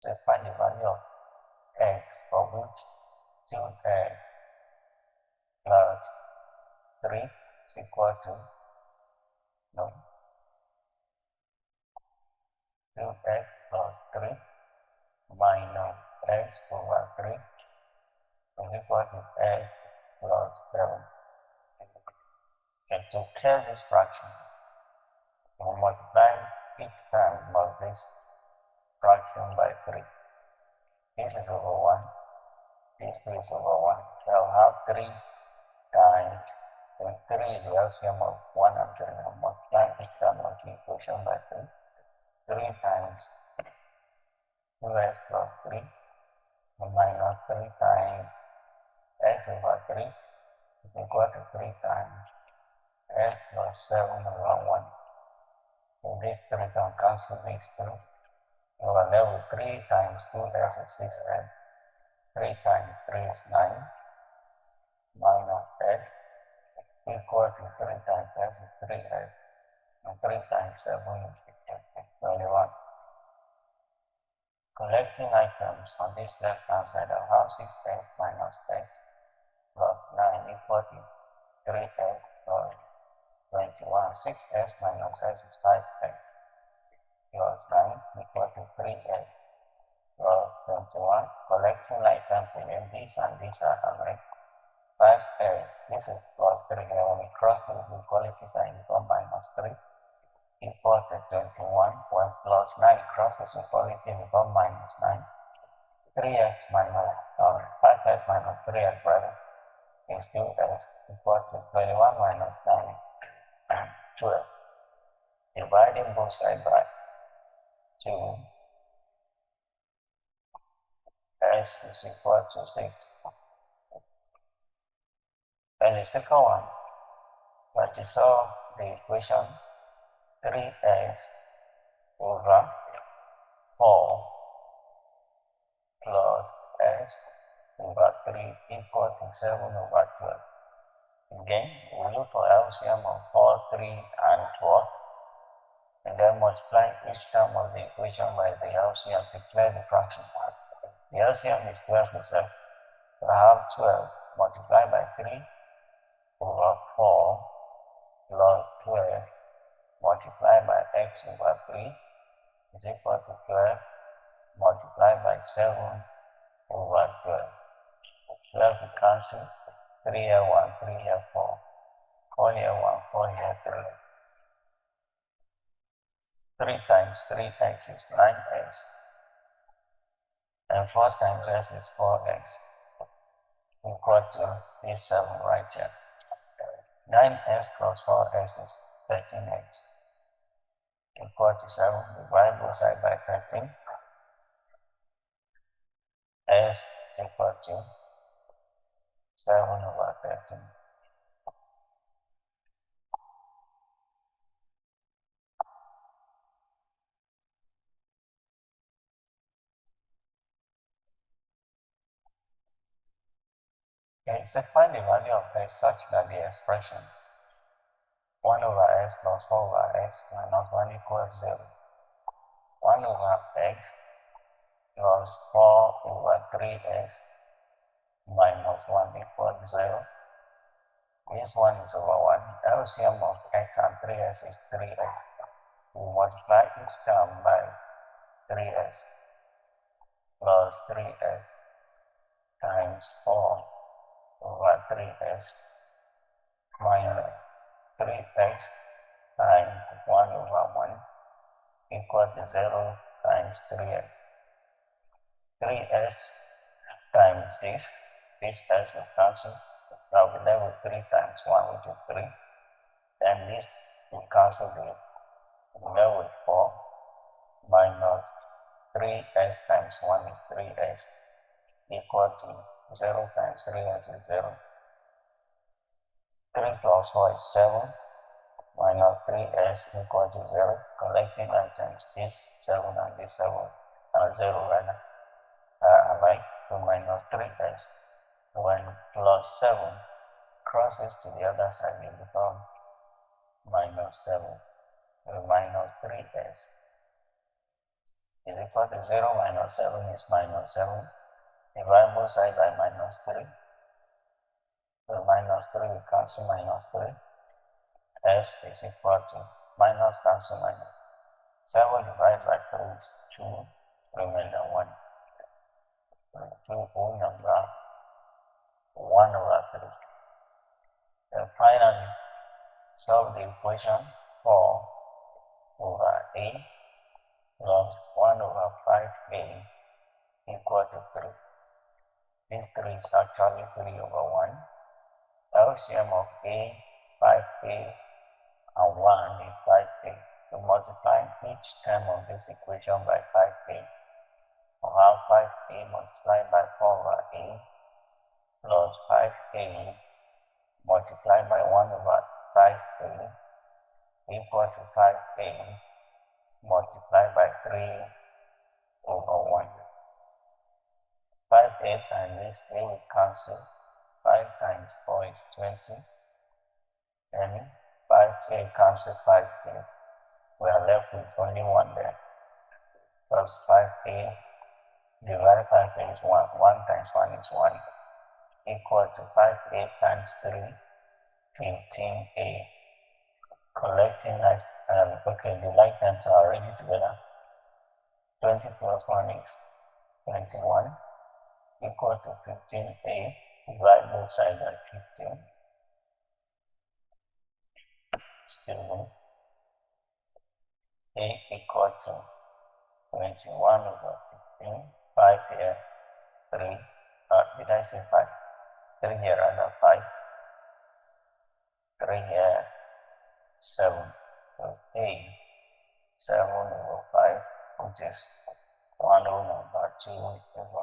So find the value of x, for which 2x plus 3 is equal to 2x plus 3 minus x over 3 is equal to x plus 7. Okay, to clear this fraction, we multiply each time of this fraction by 3. This is over 1, this is over 1. So I'll have 3 times, and 3 is the LCM of 1 and 3. I'll multiply each term of the equation by 3. 3 times 2x plus 3 minus 3 times x over 3 is equal to 3 times x plus 7 over 1. So this 3 can cancel these 2. We are left with 3 times 2x is 6x. 3 times 3 is 9 minus x equal to 3 times x is 3x. And 3 times 7 is 21. Collecting items on this left hand side, I'll have 6x minus x plus 9 equal to 3x plus 21. 6x minus x is 5x plus 9 equal to 3x plus 21. Collecting items between this and this are correct. 5x, this is plus 3 here. When we cross the equality sign, you become minus 3 equal to 21. When plus 9 crosses equality, we become minus 9. 3x minus 5x minus 3x rather is 2x equal to 21 minus 9, 12. Dividing both sides by 2, x is equal to 6. And the second one, but you solve the equation 3x over 4 plus x over 3 equal to 7 over 12. Again, we look for LCM of 4, 3, and 12, and then multiply each term of the equation by the LCM to clear the fraction. The LCM is 12 itself. So I have 12 multiplied by 3 over 4 plus 12 multiplied by x over 3 is equal to 12 multiplied by 7 over 12. 12 will cancel. 3 here 1, 3 here 4. 4 here 1, 4 here 3. 3 times 3x is 9x. And 4 times x is 4x. Equal to this 7 right here. 9x plus 4x is 13x. Equal to 7. Divide both sides by 13. S is equal to 7 over 13. Okay, so find the value of x such that the expression 1 over x plus 4 over x minus 1 equals 0. 1 over x plus 4 over 3x minus 1 equals 0. This one is over 1. LCM of x and 3x is 3x. We multiply each term by 3x plus 3x times 4 over 3x minus 3x times 1 over 1 equal to 0 times 3x. 3x times this x will cancel. Now we'll be left with 3 times 1, which is 3. Then this will cancel the we'll be left with 4 minus 3x times 1 is 3x equal to 0 times 3x is 0. 3 plus 4 is 7 minus 3x equal to 0. Collecting items, this 7 and this 7 are 0 rather. Alike to minus 3x. When plus 7 crosses to the other side, it becomes minus 7 minus 3x. is equal to 0 minus 7 is minus 7. Divide both sides by minus 3. So minus 3 will cancel minus 3. S is equal to minus cancel minus. 7 divided by 3 is 2, remainder 1. 2 whole number 1 over 3. Then finally, solve the equation 4 over A plus 1 over 5A equal to 3. This 3 is actually 3 over 1. LCM of A, 5A, and 1 is 5A. To multiply each term of this equation by 5A, we'll have 5A multiplied by 4 over A plus 5A multiplied by 1 over 5A equal to 5A multiplied by 3 over 1. 5A times this A will cancel. 5 times 4 is 20. And 5A cancel 5A. We are left with only 1 there. Plus 5A divided by 5A is 1. 1 times 1 is 1. Equal to 5A times 3, 15A. Collecting nice, okay, the like terms are already together. 20 plus 1 is 21. Equal to 15A. Divide both sides by 15. Still A equal to 21 over 15. 5 here, 3. Did I say 5? 3 here rather 5. 3 here, 7. So A, 7 over 5, which is 1 over 2 over